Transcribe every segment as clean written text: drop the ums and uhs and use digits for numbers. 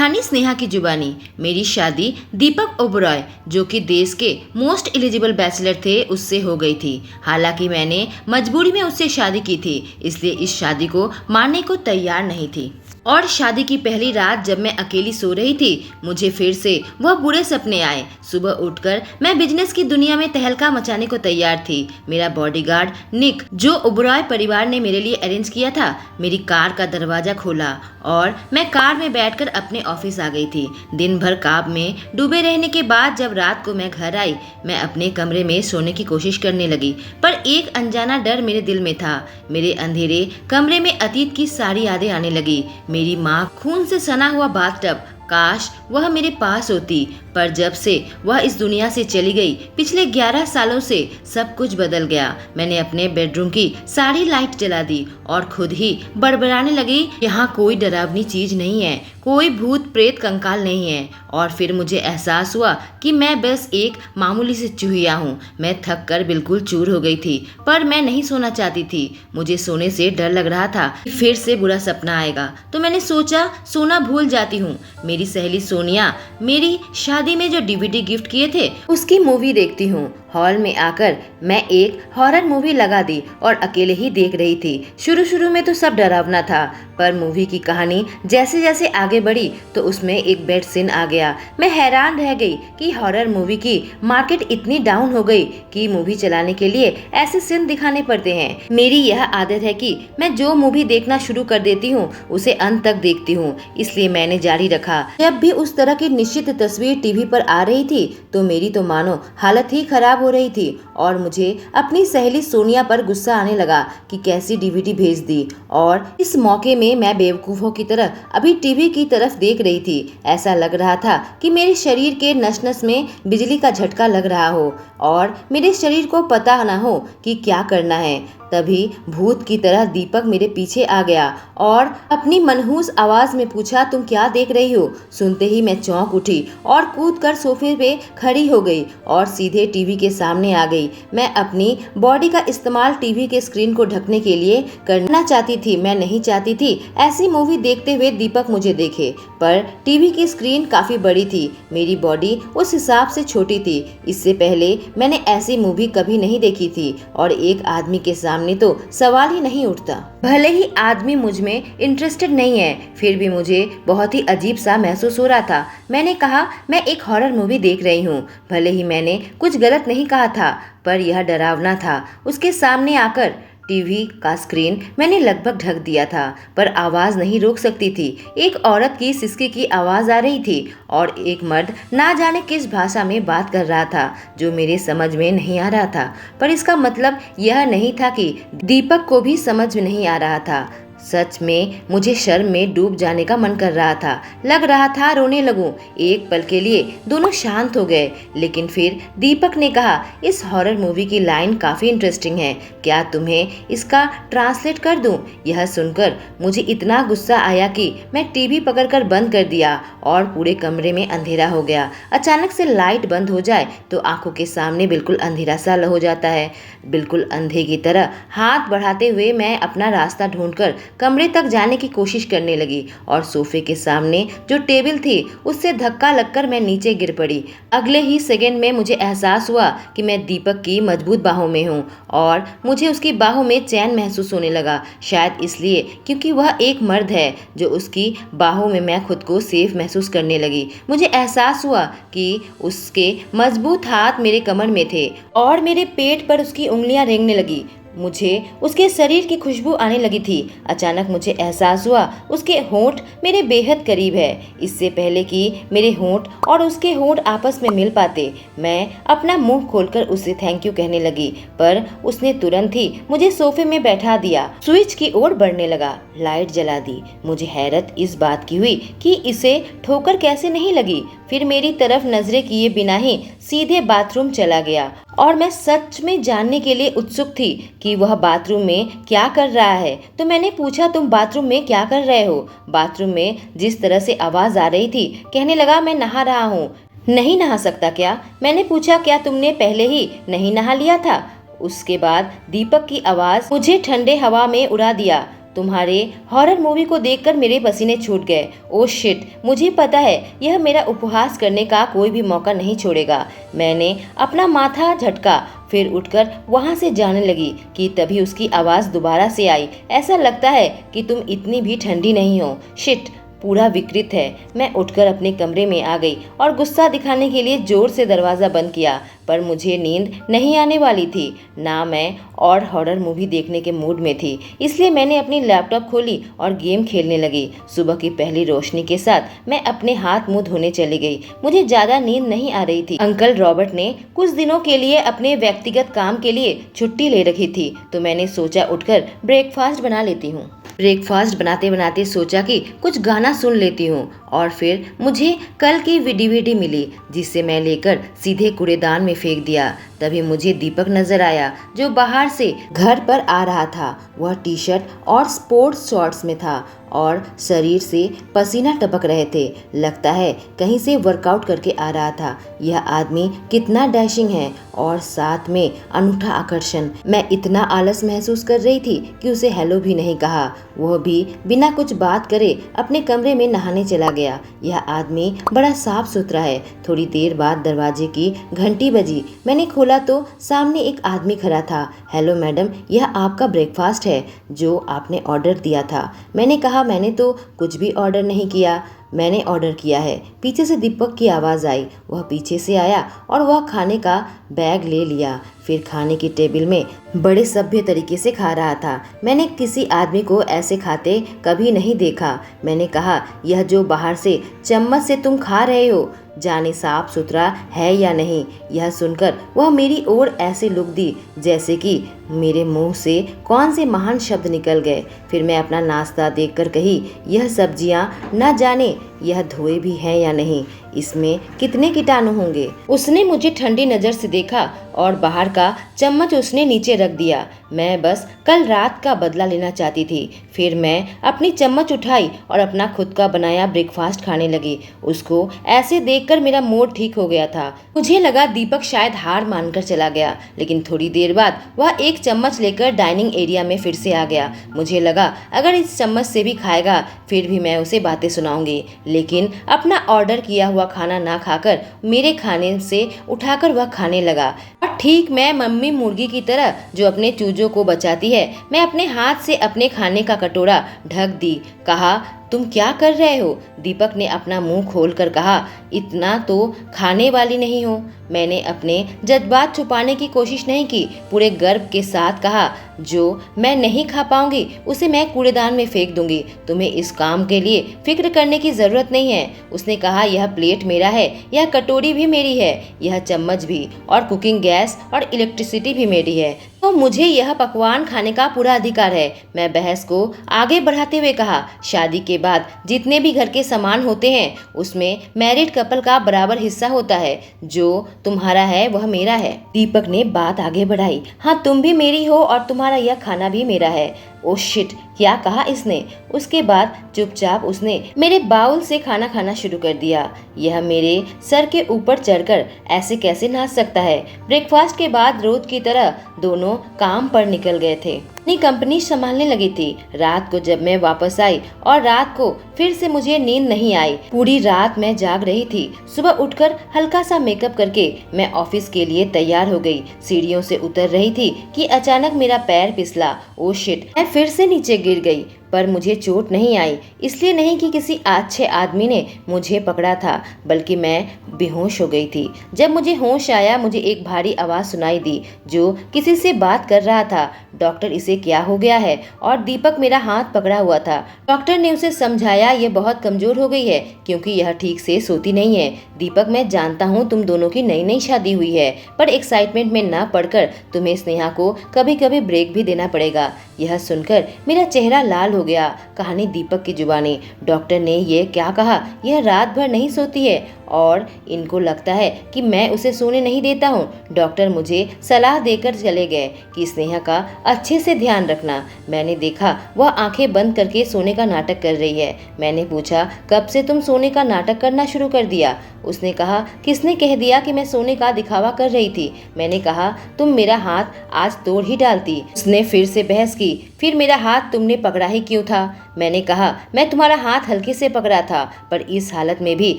कहानी स्नेहा की जुबानी। मेरी शादी दीपक ओबरॉय, जो कि देश के मोस्ट एलिजिबल बैचलर थे, उससे हो गई थी। हालांकि मैंने मजबूरी में उससे शादी की थी, इसलिए इस शादी को मानने को तैयार नहीं थी। और शादी की पहली रात जब मैं अकेली सो रही थी, मुझे फिर से वह बुरे सपने आए। सुबह उठकर मैं बिजनेस की दुनिया में तहलका मचाने को तैयार थी। मेरा बॉडीगार्ड निक, जो ओबरॉय परिवार ने मेरे लिए अरेंज किया था, मेरी कार का दरवाजा खोला और मैं कार में बैठकर अपने ऑफिस आ गई थी। दिन भर काम में डूबे रहने के बाद जब रात को मैं घर आई, मैं अपने कमरे में सोने की कोशिश करने लगी, पर एक अनजाना डर मेरे दिल में था। मेरे अंधेरे कमरे में अतीत की सारी यादें आने लगी। मेरी माँ, खून से सना हुआ बाथटब, काश वह मेरे पास होती। पर जब से वह इस दुनिया से चली गई, पिछले 11 सालों से सब कुछ बदल गया। मैंने अपने बेडरूम की सारी लाइट जला दी और खुद ही बड़बड़ाने लगी, यहाँ कोई डरावनी चीज नहीं है, कोई भूत प्रेत कंकाल नहीं है। और फिर मुझे एहसास हुआ कि मैं बस एक मामूली सी चूहिया हूँ। मैं थक कर बिल्कुल चूर हो गई थी, पर मैं नहीं सोना चाहती थी। मुझे सोने से डर लग रहा था कि फिर से बुरा सपना आएगा, तो मैंने सोचा सोना भूल जाती हूँ। मेरी सहेली सोनिया मेरी शादी में जो डीवीडी गिफ्ट किए थे, उसकी मूवी देखती हूँ। हॉल में आकर मैं एक हॉरर मूवी लगा दी और अकेले ही देख रही थी। शुरू में तो सब डरावना था, पर मूवी की कहानी जैसे जैसे आगे बढ़ी तो उसमें एक बेड सीन आ गया। मैं हैरान रह गई कि हॉरर मूवी की मार्केट इतनी डाउन हो गई कि मूवी चलाने के लिए ऐसे सीन दिखाने पड़ते हैं। मेरी यह आदत है कि मैं जो मूवी देखना शुरू कर देती हूँ उसे अंत तक देखती हूँ, इसलिए मैंने जारी रखा। जब भी उस तरह की निश्चित तस्वीर टीवी पर आ रही थी तो मेरी तो मानो हालत ही खराब हो रही थी और मुझे अपनी सहेली सोनिया पर गुस्सा आने लगा कि कैसी डीवीडी भेज दी। और इस मौके में मैं बेवकूफों की तरह अभी टीवी की तरफ देख रही थी। ऐसा लग रहा था कि मेरे शरीर के नस नस में बिजली का झटका लग रहा हो और मेरे शरीर को पता न हो कि क्या करना है। तभी भूत की तरह दीपक मेरे पीछे आ गया और अपनी मनहूस आवाज में पूछा, तुम क्या देख रही हो? सुनते ही मैं चौंक उठी और कूदकर सोफे पे खड़ी हो गई और सीधे टीवी के सामने आ गई। मैं अपनी बॉडी का इस्तेमाल टीवी के स्क्रीन को ढकने के लिए करना चाहती थी। मैं नहीं चाहती थी ऐसी मूवी देखते हुए दीपक मुझे देखे, पर टीवी की स्क्रीन काफी बड़ी थी, मेरी बॉडी उस हिसाब से छोटी थी। इससे पहले मैंने ऐसी मूवी कभी नहीं देखी थी और एक आदमी के सामने तो सवाल ही नहीं उठता। भले ही आदमी मुझ में इंटरेस्टेड नहीं है, फिर भी मुझे बहुत ही अजीब सा महसूस हो रहा था। मैंने कहा, मैं एक हॉरर मूवी देख रही हूँ। भले ही मैंने कुछ गलत नहीं कहा था, पर यह डरावना था। उसके सामने आकर टीवी का स्क्रीन मैंने लगभग ढक दिया था, पर आवाज नहीं रोक सकती थी। एक औरत की सिसके की आवाज आ रही थी और एक मर्द ना जाने किस भाषा में बात कर रहा था जो मेरे समझ में नहीं आ रहा था। पर इसका मतलब यह नहीं था कि दीपक को भी समझ में नहीं आ रहा था। सच में मुझे शर्म में डूब जाने का मन कर रहा था। लग रहा था रोने लगूं। एक पल के लिए दोनों शांत हो गए, लेकिन फिर दीपक ने कहा, इस हॉरर मूवी की लाइन काफी इंटरेस्टिंग है, क्या तुम्हें इसका ट्रांसलेट कर दूं? यह सुनकर मुझे इतना गुस्सा आया कि मैं टीवी पकड़कर बंद कर दिया और पूरे कमरे में अंधेरा हो गया। अचानक से लाइट बंद हो जाए तो आंखों के सामने बिल्कुल अंधेरा सा हो जाता है। बिल्कुल अंधे की तरह हाथ बढ़ाते हुए मैं अपना रास्ता ढूंढकर कमरे तक जाने की कोशिश करने लगी और सोफे के सामने जो टेबल थी उससे धक्का लगकर मैं नीचे गिर पड़ी। अगले ही सेकंड में मुझे एहसास हुआ कि मैं दीपक की मजबूत बाहों में हूँ और मुझे उसकी बाहों में चैन महसूस होने लगा। शायद इसलिए क्योंकि वह एक मर्द है, जो उसकी बाहों में मैं खुद को सेफ महसूस करने लगी। मुझे एहसास हुआ कि उसके मजबूत हाथ मेरे कमर में थे और मेरे पेट पर उसकी उंगलियां रेंगने लगी। मुझे उसके शरीर की खुशबू आने लगी थी। अचानक मुझे एहसास हुआ उसके होंठ मेरे बेहद करीब है। इससे पहले कि मेरे होंठ और उसके होंठ आपस में मिल पाते, मैं अपना मुंह खोलकर उसे थैंक यू कहने लगी, पर उसने तुरंत ही मुझे सोफे में बैठा दिया, स्विच की ओर बढ़ने लगा, लाइट जला दी। मुझे हैरत इस बात की हुई कि इसे ठोकर कैसे नहीं लगी। फिर मेरी तरफ नजरें किए बिना ही सीधे बाथरूम चला गया और मैं सच में जानने के लिए उत्सुक थी कि वह बाथरूम में क्या कर रहा है। तो मैंने पूछा, तुम बाथरूम में क्या कर रहे हो? बाथरूम में जिस तरह से आवाज आ रही थी, कहने लगा, मैं नहा रहा हूँ। नहीं नहा सकता क्या? मैंने पूछा, क्या तुमने पहले ही नहीं नहा लिया था? उसके बाद दीपक की आवाज मुझे ठंडे हवा में उड़ा दिया। तुम्हारे हॉरर मूवी को देखकर मेरे पसीने छूट गए। ओह शिट, मुझे पता है यह मेरा उपहास करने का कोई भी मौका नहीं छोड़ेगा। मैंने अपना माथा झटका, फिर उठकर वहां से जाने लगी कि तभी उसकी आवाज़ दोबारा से आई। ऐसा लगता है कि तुम इतनी भी ठंडी नहीं हो। शिट, पूरा विकृत है। मैं उठकर अपने कमरे में आ गई और गुस्सा दिखाने के लिए जोर से दरवाज़ा बंद किया, पर मुझे नींद नहीं आने वाली थी, ना मैं और हॉरर मूवी देखने के मूड में थी। इसलिए मैंने अपनी लैपटॉप खोली और गेम खेलने लगी। सुबह की पहली रोशनी के साथ मैं अपने हाथ मुंह धोने चली गई। मुझे ज़्यादा नींद नहीं आ रही थी। अंकल रॉबर्ट ने कुछ दिनों के लिए अपने व्यक्तिगत काम के लिए छुट्टी ले रखी थी, तो मैंने सोचा उठकर ब्रेकफास्ट बना लेती हूँ। ब्रेकफास्ट बनाते बनाते सोचा कि कुछ गाना सुन लेती हूँ, और फिर मुझे कल की डीवीडी मिली, जिसे मैं लेकर सीधे कूड़ेदान में फेंक दिया। तभी मुझे दीपक नजर आया, जो बाहर से घर पर आ रहा था। वह टी शर्ट और स्पोर्ट्स शॉर्ट्स में था और शरीर से पसीना टपक रहे थे। लगता है कहीं से वर्कआउट करके आ रहा था। यह आदमी कितना डैशिंग है और साथ में अनूठा आकर्षण। मैं इतना आलस महसूस कर रही थी कि उसे हेलो भी नहीं कहा। वह भी बिना कुछ बात करे अपने कमरे में नहाने चला गया। यह आदमी बड़ा साफ सुथरा है। थोड़ी देर बाद दरवाजे की घंटी बजी। मैंने खोला तो सामने एक आदमी खड़ा था। हेलो मैडम, यह आपका ब्रेकफास्ट है जो आपने ऑर्डर दिया था। मैंने कहा, मैंने तो कुछ भी ऑर्डर नहीं किया। मैंने ऑर्डर किया है। पीछे से दीपक की आवाज़ आई। वह पीछे से आया और वह खाने का बैग ले लिया। फिर खाने की टेबल में बड़े सभ्य तरीके से खा रहा था। मैंने किसी आदमी को ऐसे खाते कभी नहीं देखा। मैंने कहा, यह जो बाहर से चम्मच से तुम खा रहे हो, जाने साफ सुथरा है या नहीं। यह सुनकर वह मेरी ओर ऐसे लुक दी जैसे कि मेरे मुंह से कौन से महान शब्द निकल गए। फिर मैं अपना नाश्ता देखकर कही, यह सब्जियां न जाने यह धोए भी हैं या नहीं, इसमें कितने कीटाणु होंगे। उसने मुझे ठंडी नज़र से देखा और बाहर का चम्मच उसने नीचे रख दिया। मैं बस कल रात का बदला लेना चाहती थी। फिर मैं अपनी चम्मच उठाई और अपना खुद का बनाया ब्रेकफास्ट खाने लगी। उसको ऐसे देखकर मेरा मूड ठीक हो गया था। मुझे लगा दीपक शायद हार मानकर चला गया, लेकिन थोड़ी देर बाद वह एक चम्मच लेकर डाइनिंग एरिया में फिर से आ गया। मुझे लगा अगर इस चम्मच से भी खाएगा फिर भी मैं उसे बातें सुनाऊंगी, लेकिन अपना ऑर्डर किया हुआ खाना ना खाकर मेरे खाने से उठाकर वह खाने लगा। और ठीक मैं मम्मी मुर्गी की तरह जो अपने चूजों को बचाती है, मैं अपने हाथ से अपने खाने का कटोरा ढक दी। कहा, तुम क्या कर रहे हो? दीपक ने अपना मुंह खोलकर कहा, इतना तो खाने वाली नहीं हो। मैंने अपने जज्बात छुपाने की कोशिश नहीं की। पूरे गर्व के साथ कहा, जो मैं नहीं खा पाऊंगी उसे मैं कूड़ेदान में फेंक दूंगी। तुम्हें इस काम के लिए फिक्र करने की जरूरत नहीं है। उसने कहा, यह प्लेट मेरा है, यह कटोरी भी मेरी है, यह चम्मच भी, और कुकिंग गैस और इलेक्ट्रिसिटी भी मेरी है, तो मुझे यह पकवान खाने का पूरा अधिकार है। मैं बहस को आगे बढ़ाते हुए कहा, शादी के बाद जितने भी घर के सामान होते हैं उसमें मैरिड कपल का बराबर हिस्सा होता है। जो तुम्हारा है वह मेरा है। दीपक ने बात आगे बढ़ाई, हाँ तुम भी मेरी हो और तुम्हारा यह खाना भी मेरा है। ओ शिट, क्या कहा इसने? उसके बाद चुपचाप उसने मेरे बाउल से खाना खाना शुरू कर दिया। यह मेरे सर के ऊपर चढ़कर ऐसे कैसे नाच सकता है? ब्रेकफास्ट के बाद रोज की तरह दोनों काम पर निकल गए थे। अपनी कंपनी संभालने लगी थी। रात को जब मैं वापस आई और रात को फिर से मुझे नींद नहीं आई। पूरी रात मैं जाग रही थी। सुबह उठकर हल्का सा मेकअप करके मैं ऑफिस के लिए तैयार हो गई। सीढ़ियों से उतर रही थी कि अचानक मेरा पैर फिसला। ओ शिट, मैं फिर से नीचे गिर गई, पर मुझे चोट नहीं आई। इसलिए नहीं कि किसी अच्छे आदमी ने मुझे पकड़ा था, बल्कि मैं बेहोश हो गई थी। जब मुझे होश आया, मुझे एक भारी आवाज़ सुनाई दी जो किसी से बात कर रहा था। डॉक्टर, इसे क्या हो गया है? और दीपक मेरा हाथ पकड़ा हुआ था। डॉक्टर ने उसे समझाया, ये बहुत कमजोर हो गई है क्योंकि यह ठीक से सोती नहीं है। दीपक, मैं जानता हूँ तुम दोनों की नई नई शादी हुई है, पर एक्साइटमेंट में ना पड़कर तुम्हें स्नेहा को कभी कभी ब्रेक भी देना पड़ेगा। यह सुनकर मेरा चेहरा लाल हो गया। कहानी दीपक की जुबानी। डॉक्टर ने ये क्या कहा? यह रात भर नहीं सोती है और इनको लगता है कि मैं उसे सोने नहीं देता हूँ। डॉक्टर मुझे सलाह देकर चले गए कि स्नेहा का अच्छे से ध्यान रखना। मैंने देखा वह आंखें बंद करके सोने का नाटक कर रही है। मैंने पूछा, कब से तुम सोने का नाटक करना शुरू कर दिया? उसने कहा, किसने कह दिया कि मैं सोने का दिखावा कर रही थी? मैंने कहा, तुम मेरा हाथ आज तोड़ ही डालती। उसने फिर से बहस की। फिर मेरा हाथ तुमने पकड़ा ही क्यों था? मैंने कहा, मैं तुम्हारा हाथ हल्के से पकड़ा था, पर इस हालत में भी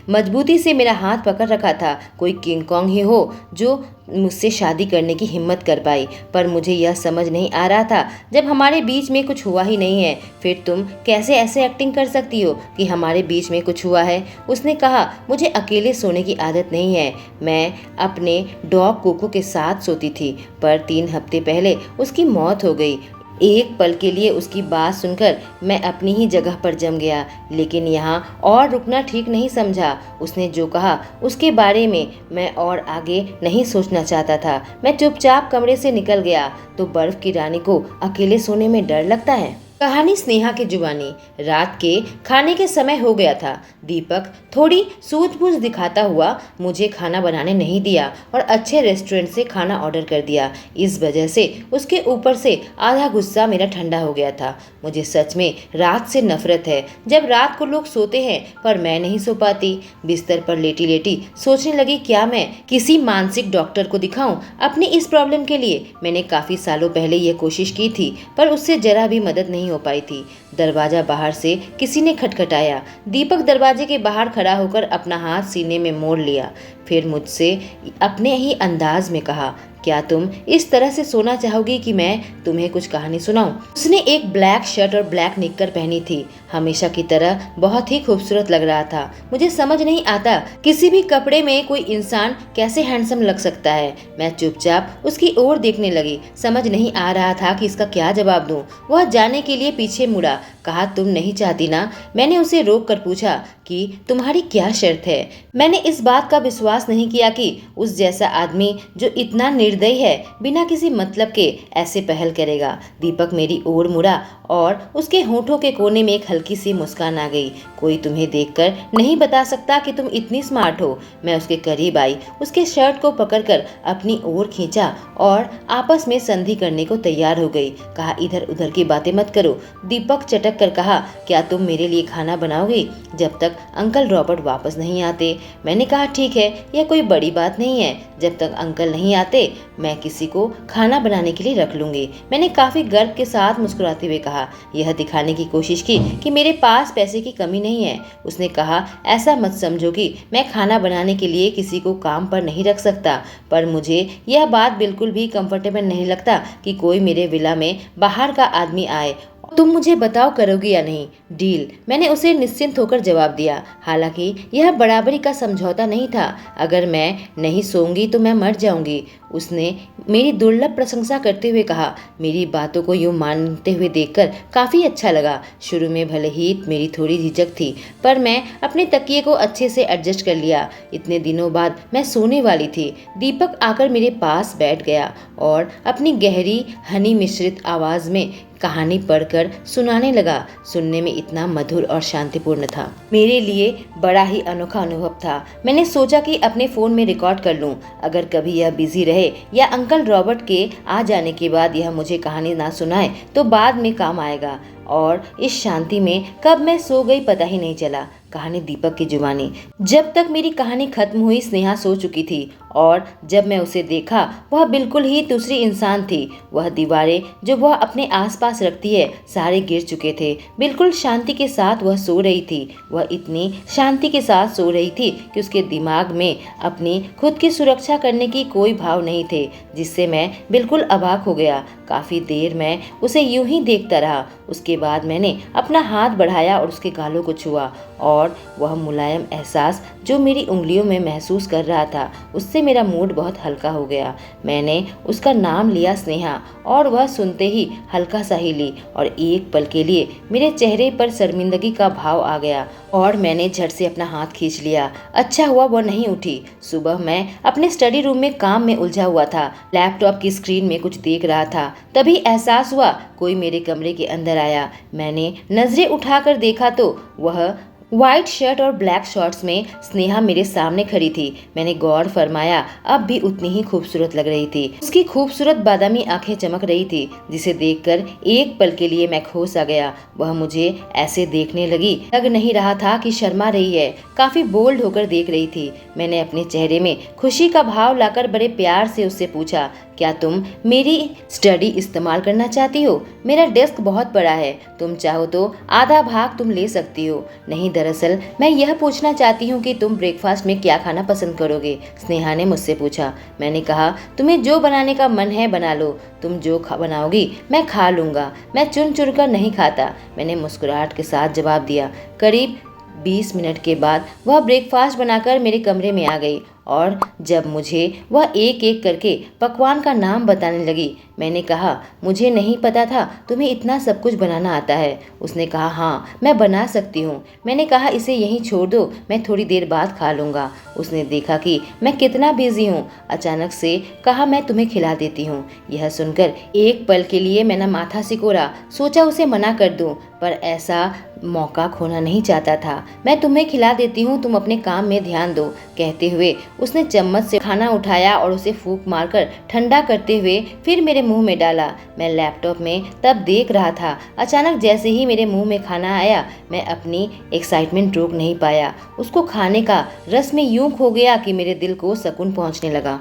मजबूती से मेरा हाथ पकड़ रखा था। कोई किंग कॉन्ग ही हो जो मुझसे शादी करने की हिम्मत कर पाई। पर मुझे यह समझ नहीं आ रहा था, जब हमारे बीच में कुछ हुआ ही नहीं है, फिर तुम कैसे ऐसे एक्टिंग कर सकती हो कि हमारे बीच में कुछ हुआ है? उसने कहा, मुझे अकेले सोने की आदत नहीं है। मैं अपने डॉग कोको के साथ सोती थी, पर 3 हफ्ते पहले उसकी मौत हो गई। एक पल के लिए उसकी बात सुनकर मैं अपनी ही जगह पर जम गया, लेकिन यहाँ और रुकना ठीक नहीं समझा। उसने जो कहा उसके बारे में मैं और आगे नहीं सोचना चाहता था। मैं चुपचाप कमरे से निकल गया। तो बर्फ की रानी को अकेले सोने में डर लगता है। कहानी स्नेहा की जुबानी। रात के खाने के समय हो गया था। दीपक थोड़ी सूझबूझ दिखाता हुआ मुझे खाना बनाने नहीं दिया और अच्छे रेस्टोरेंट से खाना ऑर्डर कर दिया। इस वजह से उसके ऊपर से आधा गुस्सा मेरा ठंडा हो गया था। मुझे सच में रात से नफरत है। जब रात को लोग सोते हैं पर मैं नहीं सो पाती। बिस्तर पर लेटी लेटी सोचने लगी, क्या मैं किसी मानसिक डॉक्टर को दिखाऊं अपनी इस प्रॉब्लम के लिए? मैंने काफी सालों पहले यह कोशिश की थी, पर उससे जरा भी मदद नहीं हो पाई थी। दरवाजा बाहर से किसी ने खटखटाया। दीपक दरवाजे के बाहर खड़ा होकर अपना हाथ सीने में मोड़ लिया, फिर मुझसे अपने ही अंदाज में कहा, क्या तुम इस तरह से सोना चाहोगी कि मैं तुम्हें कुछ कहानी सुनाऊं? उसने एक ब्लैक शर्ट और ब्लैक निक्कर पहनी थी। हमेशा की तरह बहुत ही खूबसूरत लग रहा था। मुझे समझ नहीं आता किसी भी कपड़े में कोई इंसान कैसे हैंडसम लग सकता है। मैं चुपचाप उसकी ओर देखने लगी। समझ नहीं आ रहा था कि इसका क्या जवाब दूं। वह जाने के लिए पीछे मुड़ा। कहा, तुम नहीं चाहती ना? मैंने उसे रोक कर पूछा कि तुम्हारी क्या शर्त है? मैंने इस बात का विश्वास नहीं किया कि उस जैसा आदमी जो इतना निर्दयी है, बिना किसी मतलब के ऐसे पहल करेगा। दीपक मेरी ओर मुड़ा और उसके होठों के कोने में एक हल्की सी मुस्कान आ गई। कोई तुम्हें देखकर नहीं बता सकता कि तुम इतनी स्मार्ट हो। मैं उसके करीब आई, उसके शर्ट को पकड़कर अपनी ओर खींचा और आपस में संधि करने को तैयार हो गई। कहा, इधर उधर की बातें मत करो। दीपक चटक कर कहा, क्या तुम मेरे लिए खाना बनाओगी जब तक अंकल रॉबर्ट वापस नहीं आते? मैंने कहा, ठीक है, यह कोई बड़ी बात नहीं है। जब तक अंकल नहीं आते मैं किसी को खाना बनाने के लिए रख लूंगी। मैंने काफी गर्व के साथ मुस्कुराते हुए कहा, यह दिखाने की कोशिश की कि मेरे पास पैसे की कमी नहीं है। उसने कहा, ऐसा मत समझो कि मैं खाना बनाने के लिए किसी को काम पर नहीं रख सकता, पर मुझे यह बात बिल्कुल भी कंफर्टेबल नहीं लगता कि कोई मेरे विला में बाहर का आदमी आए। तुम मुझे बताओ करोगी या नहीं? डील, मैंने उसे निश्चिंत होकर जवाब दिया। हालांकि यह बराबरी का समझौता नहीं था। अगर मैं नहीं सोऊंगी तो मैं मर जाऊंगी। उसने मेरी दुर्लभ प्रशंसा करते हुए कहा। मेरी बातों को यूं मानते हुए देखकर काफी अच्छा लगा। शुरू में भले ही मेरी थोड़ी झिझक थी, पर मैं अपने तकिए को अच्छे से एडजस्ट कर लिया। इतने दिनों बाद मैं सोने वाली थी। दीपक आकर मेरे पास बैठ गया और अपनी गहरी हनी मिश्रित आवाज में कहानी पढ़कर सुनाने लगा। सुनने में इतना मधुर और शांतिपूर्ण था। मेरे लिए बड़ा ही अनोखा अनुभव था। मैंने सोचा कि अपने फोन में रिकॉर्ड कर लूं। अगर कभी यह बिजी रहे या अंकल रॉबर्ट के आ जाने के बाद यह मुझे कहानी ना सुनाए तो बाद में काम आएगा। और इस शांति में कब मैं सो गई पता ही नहीं चला। कहानी दीपक की जुबानी। जब तक मेरी कहानी खत्म हुई स्नेहा सो चुकी थी और जब मैं उसे देखा वह बिल्कुल ही दूसरी इंसान थी। वह दीवारें जो वह अपने आसपास रखती है सारे गिर चुके थे। बिल्कुल शांति के साथ वह सो रही थी। वह इतनी शांति के साथ सो रही थी कि उसके दिमाग में अपनी खुद की सुरक्षा करने की कोई भाव नहीं थे, जिससे मैं बिल्कुल अवाक हो गया। काफी देर मैं उसे यूं ही देखता रहा। उसके बाद मैंने अपना हाथ बढ़ाया और उसके गालों को छुआ और वह मुलायम एहसास जो मेरी उंगलियों में महसूस कर रहा था, उससे मेरा मूड बहुत हल्का हो गया। मैंने उसका नाम लिया स्नेहा, और वह सुनते ही हल्का सा हिली और एक पल के लिए मेरे चेहरे पर शर्मिंदगी का भाव आ गया और मैंने झट से अपना हाथ खींच लिया। अच्छा हुआ वह नहीं उठी। सुबह मैं अपने स्टडी रूम में काम में उलझा हुआ था। लैपटॉप की स्क्रीन में कुछ देख रहा था। तभी एहसास हुआ कोई मेरे कमरे के अंदर आया। मैंने नजरें उठाकर देखा तो वह व्हाइट शर्ट और ब्लैक शॉर्ट्स में स्नेहा मेरे सामने खड़ी थी। मैंने गौर फरमाया, अब भी उतनी ही खूबसूरत लग रही थी। उसकी खूबसूरत बादामी आंखें चमक रही थी, जिसे देखकर एक पल के लिए मैं खो सा गया। वह मुझे ऐसे देखने लगी, लग नहीं रहा था कि शर्मा रही है, काफी बोल्ड होकर देख रही थी। मैंने अपने चेहरे में खुशी का भाव लाकर बड़े प्यार से उससे पूछा, क्या तुम मेरी स्टडी इस्तेमाल करना चाहती हो? मेरा डेस्क बहुत बड़ा है, तुम चाहो तो आधा भाग तुम ले सकती हो। नहीं, दरअसल मैं यह पूछना चाहती हूँ कि तुम ब्रेकफास्ट में क्या खाना पसंद करोगे? स्नेहा ने मुझसे पूछा। मैंने कहा, तुम्हें जो बनाने का मन है बना लो, तुम जो बनाओगी मैं खा लूँगा, मैं चुन चुन कर नहीं खाता, मैंने मुस्कुराहट के साथ जवाब दिया। करीब 20 मिनट के बाद वह ब्रेकफास्ट बनाकर मेरे कमरे में आ गई और जब मुझे वह एक एक करके पकवान का नाम बताने लगी, मैंने कहा, मुझे नहीं पता था तुम्हें इतना सब कुछ बनाना आता है। उसने कहा, हाँ मैं बना सकती हूँ। मैंने कहा, इसे यहीं छोड़ दो, मैं थोड़ी देर बाद खा लूँगा। उसने देखा कि मैं कितना बिजी हूँ, अचानक से कहा, मैं तुम्हें खिला देती हूँ। यह सुनकर एक पल के लिए मैंने माथा सिकोड़ा, सोचा उसे मना कर दूँ, पर ऐसा मौका खोना नहीं चाहता था। मैं तुम्हें खिला देती हूँ, तुम अपने काम में ध्यान दो। कहते हुए उसने चम्मच से खाना उठाया और उसे फूंक मारकर ठंडा करते हुए फिर मेरे मुंह में डाला। मैं लैपटॉप में तब देख रहा था। अचानक जैसे ही मेरे मुंह में खाना आया, मैं अपनी एक्साइटमेंट रोक नहीं पाया। उसको खाने का रस में यूं खो गया कि मेरे दिल को सुकून पहुंचने लगा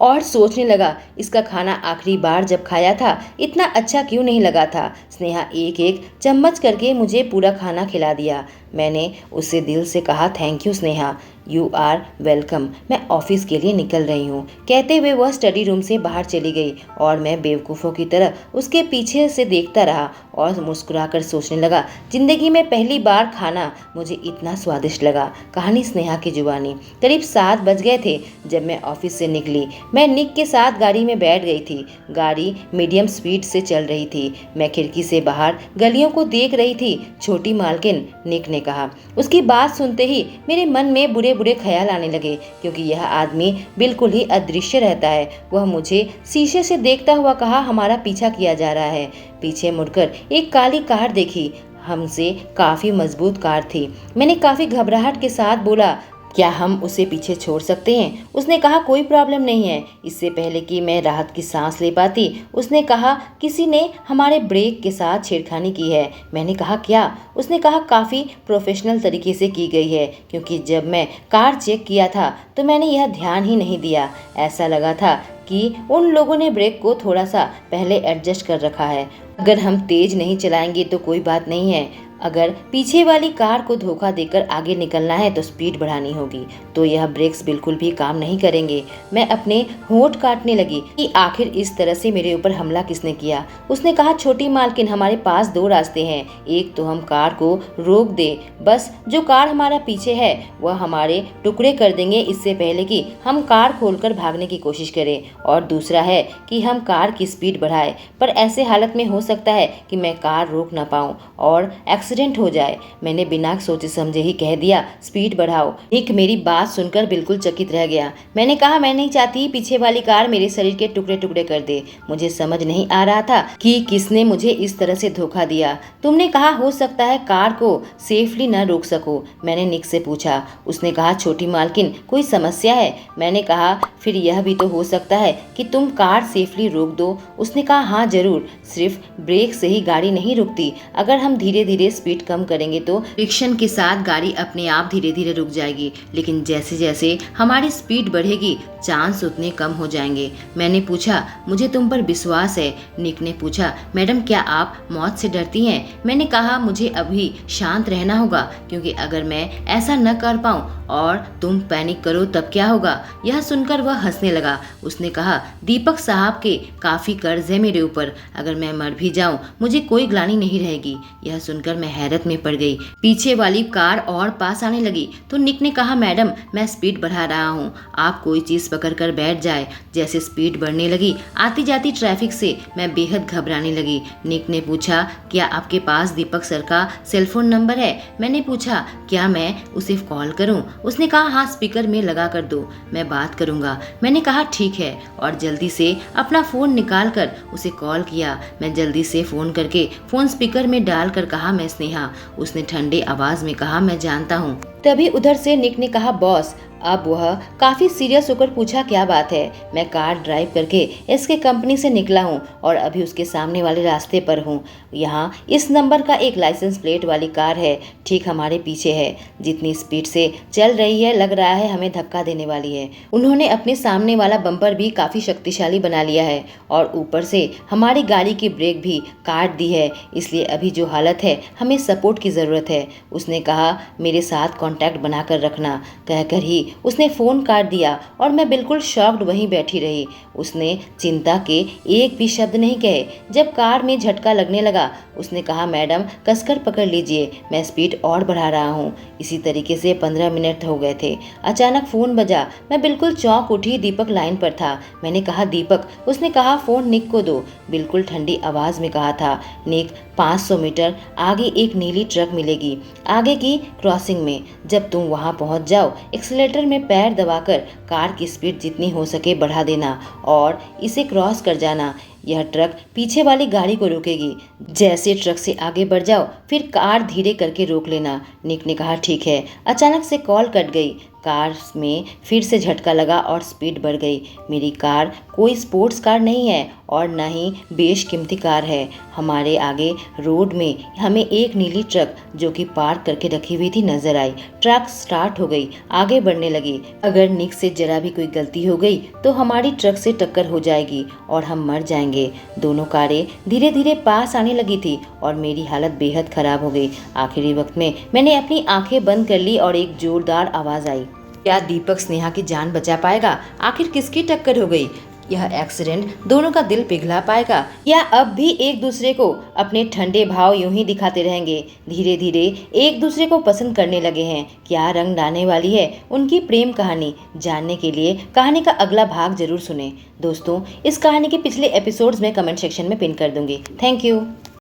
और सोचने लगा, इसका खाना आखिरी बार जब खाया था इतना अच्छा क्यों नहीं लगा था। स्नेहा एक एक चम्मच करके मुझे पूरा खाना खिला दिया। मैंने उससे दिल से कहा, thank you Sneha, you are welcome, मैं ऑफिस के लिए निकल रही हूँ। कहते हुए वह स्टडी रूम से बाहर चली गई और मैं बेवकूफ़ों की तरह उसके पीछे से देखता रहा और मुस्कुराकर सोचने लगा, जिंदगी में पहली बार खाना मुझे इतना स्वादिष्ट लगा। कहानी स्नेहा की जुबानी। करीब 7 बज गए थे जब मैं ऑफिस से निकली। मैं निक के साथ गाड़ी में बैठ गई थी। गाड़ी मीडियम स्पीड से चल रही थी। मैं खिड़की से बाहर गलियों को देख रही थी। छोटी मालकिन, निक ने कहा। उसकी बात सुनते ही मेरे मन में बुरे बुरे ख्याल आने लगे, क्योंकि यह आदमी बिल्कुल ही अदृश्य रहता है। वह मुझे शीशे से देखता हुआ कहा, हमारा पीछा किया जा रहा है। पीछे मुड़कर एक काली कार देखी। हमसे काफी मजबूत कार थी। मैंने काफी घबराहट के साथ बोला, क्या हम उसे पीछे छोड़ सकते हैं? उसने कहा, कोई प्रॉब्लम नहीं है। इससे पहले कि मैं राहत की सांस ले पाती, उसने कहा, किसी ने हमारे ब्रेक के साथ छेड़खानी की है। मैंने कहा, क्या? उसने कहा, काफ़ी प्रोफेशनल तरीके से की गई है, क्योंकि जब मैं कार चेक किया था तो मैंने यह ध्यान ही नहीं दिया। ऐसा लगा था कि उन लोगों ने ब्रेक को थोड़ा सा पहले एडजस्ट कर रखा है। अगर हम तेज नहीं चलाएंगे तो कोई बात नहीं है, अगर पीछे वाली कार को धोखा देकर आगे निकलना है तो स्पीड बढ़ानी होगी, तो यह ब्रेक्स बिल्कुल भी काम नहीं करेंगे। मैं अपने होंठ काटने लगी कि आखिर इस तरह से मेरे ऊपर हमला किसने किया। उसने कहा, छोटी मालकिन, हमारे पास 2 रास्ते हैं। एक तो हम कार को रोक दे, बस जो कार हमारा पीछे है वह हमारे टुकड़े कर देंगे इससे पहले कि हम कार खोलकर भागने की कोशिश करें, और दूसरा है कि हम कार की स्पीड बढ़ाएं। पर ऐसे हालत में हो सकता है कि मैं कार रोक ना पाऊं और एक्सीडेंट हो जाए। मैंने बिना सोचे समझे ही कह दिया, स्पीड बढ़ाओ। निक मेरी बात सुनकर बिल्कुल चकित रह गया। मैंने कहा, मैं नहीं चाहती पीछे वाली कार मेरे शरीर के टुकड़े टुकड़े कर दे। मुझे समझ नहीं आ रहा था कि किसने मुझे इस तरह से धोखा दिया। तुमने कहा हो सकता है कार को सेफली न रोक सको। मैंने निक से पूछा। उसने कहा, छोटी मालकिन, कोई समस्या है? मैंने कहा, फिर यह भी तो हो सकता है कि तुम कार सेफली रोक दो। उसने कहा, हाँ जरूर, सिर्फ ब्रेक से ही गाड़ी नहीं रुकती। अगर हम धीरे धीरे स्पीड कम करेंगे तो फ्रिक्शन के साथ गाड़ी अपने आप धीरे धीरे रुक जाएगी, लेकिन जैसे जैसे हमारी स्पीड बढ़ेगी चांस उतने कम हो जाएंगे। मैंने पूछा, मुझे तुम पर विश्वास है। निक ने पूछा, मैडम क्या आप मौत से डरती हैं? मैंने कहा, मुझे अभी शांत रहना होगा, क्योंकि अगर मैं ऐसा न कर पाऊँ और तुम पैनिक करो तब क्या होगा। यह सुनकर वह हंसने लगा। उसने कहा, दीपक साहब के काफी कर्ज है मेरे ऊपर, अगर मैं मर भी जाऊं मुझे कोई ग्लानि नहीं रहेगी। यह सुनकर मैं हैरत में पड़ गई। पीछे वाली कार और पास आने लगी तो निक ने कहा, मैडम मैं स्पीड बढ़ा रहा हूँ, आप कोई चीज पकड़ कर बैठ जाए। जैसे स्पीड बढ़ने लगी, आती जाती ट्रैफिक से मैं बेहद घबराने लगी। निक ने पूछा, क्या आपके पास दीपक सर का सेलफोन नंबर है? मैंने पूछा, क्या मैं उसे कॉल करूं? उसने कहा, हाँ स्पीकर में लगा कर दो, मैं बात करूंगा। मैंने कहा, ठीक है, और जल्दी से अपना फोन निकाल कर उसे कॉल किया। मैं जल्दी से फोन करके फोन स्पीकर में डाल कर कहा, मैं स्नेहा। उसने ठंडे आवाज में कहा, मैं जानता हूँ। तभी उधर से निक ने कहा, बॉस अब वह काफी सीरियस होकर पूछा, क्या बात है? मैं कार ड्राइव करके इसके कंपनी से निकला हूँ और अभी उसके सामने वाले रास्ते पर हूँ। यहाँ इस नंबर का एक लाइसेंस प्लेट वाली कार है, ठीक हमारे पीछे है। जितनी स्पीड से चल रही है लग रहा है हमें धक्का देने वाली है। उन्होंने अपने सामने वाला बम्पर भी काफी शक्तिशाली बना लिया है और ऊपर से हमारी गाड़ी की ब्रेक भी काट दी है, इसलिए अभी जो हालत है हमें सपोर्ट की ज़रूरत है। उसने कहा, मेरे साथ कांटेक्ट बनाकर रखना। कहकर ही उसने फ़ोन काट दिया और मैं बिल्कुल शॉक्ड वहीं बैठी रही। उसने चिंता के एक भी शब्द नहीं कहे। जब कार में झटका लगने लगा उसने कहा, मैडम कसकर पकड़ लीजिए, मैं स्पीड और बढ़ा रहा हूँ। इसी तरीके से 15 मिनट हो गए थे। अचानक फ़ोन बजा। मैं बिल्कुल चौंक उठी। दीपक लाइन पर था। मैंने कहा, दीपक? उसने कहा, फ़ोन निक को दो। बिल्कुल ठंडी आवाज़ में कहा था। निक, 500 मीटर आगे एक नीली ट्रक मिलेगी, आगे की क्रॉसिंग में। जब तुम वहां पहुंच जाओ एक्सीलेटर में पैर दबाकर कार की स्पीड जितनी हो सके बढ़ा देना और इसे क्रॉस कर जाना। यह ट्रक पीछे वाली गाड़ी को रोकेगी। जैसे ट्रक से आगे बढ़ जाओ फिर कार धीरे करके रोक लेना। निक ने कहा, ठीक है। अचानक से कॉल कट गई। कार में फिर से झटका लगा और स्पीड बढ़ गई। मेरी कार कोई स्पोर्ट्स कार नहीं है और न ही बेशकीमती कार है। हमारे आगे रोड में हमें एक नीली ट्रक जो कि पार्क करके रखी हुई थी नजर आई। ट्रक स्टार्ट हो गई, आगे बढ़ने लगी। अगर निक से जरा भी कोई गलती हो गई तो हमारी ट्रक से टक्कर हो जाएगी और हम मर जाएंगे। दोनों कारें धीरे धीरे पास आने लगी थी और मेरी हालत बेहद खराब हो गई। आखिरी वक्त में मैंने अपनी आंखें बंद कर ली और एक जोरदार आवाज आई, क्या दीपक स्नेहा की जान बचा पाएगा? आखिर किसकी टक्कर हो गई? यह एक्सीडेंट दोनों का दिल पिघला पाएगा या अब भी एक दूसरे को अपने ठंडे भाव यूं ही दिखाते रहेंगे? धीरे धीरे एक दूसरे को पसंद करने लगे हैं। क्या रंग लाने वाली है उनकी प्रेम कहानी? जानने के लिए कहानी का अगला भाग जरूर सुने। दोस्तों, इस कहानी के पिछले एपिसोड्स में कमेंट सेक्शन में पिन कर दूंगी। Thank you.